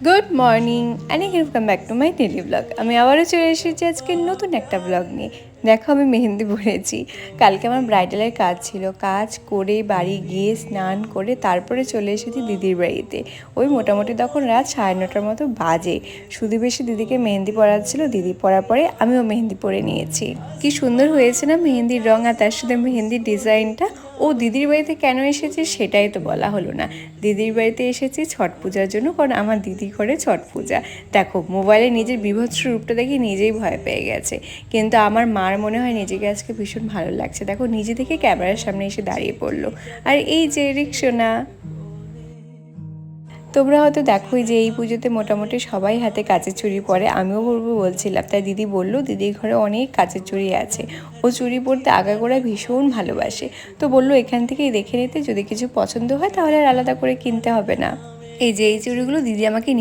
Good morning and welcome back to my daily blog. আমি আবারও চলে এসেছি আজকে নতুন একটা ব্লগ নিয়ে। দেখো আমি মেহেন্দি পরেছি। কালকে আমার ব্রাইডালের কাজ ছিল, কাজ করে বাড়ি গিয়ে স্নান করে তারপরে চলে এসেছি দিদির বাড়িতে। ওই মোটামুটি তখন রাত 9:30 মতো বাজে। শুধু বেশি দিদিকে মেহেন্দি পরাচ্ছিল, দিদি পরার পরে আমিও মেহেন্দি পরে নিয়েছি। কি সুন্দর হয়েছে না মেহেন্দির রং আর তার সাথে মেহেন্দির ডিজাইনটা। ও দিদির বাড়িতে কেন এসেছে সেটাই তো বলা হলো না। দিদির বাড়িতে এসেছি ছট পূজার জন্য, কারণ আমার দিদি করে ছট পূজা। দেখো মোবাইলে নিজের বীভৎস রূপটা দেখে নিজেই ভয় পেয়ে গেছে, কিন্তু আমার মার মনে হয় নিজেকে আজকে ভীষণ ভালো লাগছে। দেখো নিজে থেকে ক্যামেরার সামনে এসে দাঁড়িয়ে পড়লো। আর এই যে রিকশোনা, তোমরা হয়তো দেখোই যে এই পুজোতে মোটামুটি সবাই হাতে কাচের চুড়ি পরে, আমিও পরবো বলছিলাম। তাই দিদি বললো দিদির ঘরে অনেক কাচের চুড়ি আছে, ও চুড়ি পরতে আগাগোড়া ভীষণ ভালোবাসে। তো বললো এখান থেকেই দেখে নিতে, যদি কিছু পছন্দ হয় তাহলে আর আলাদা করে কিনতে হবে না। এই যে এই চুড়িগুলো দিদি আমাকে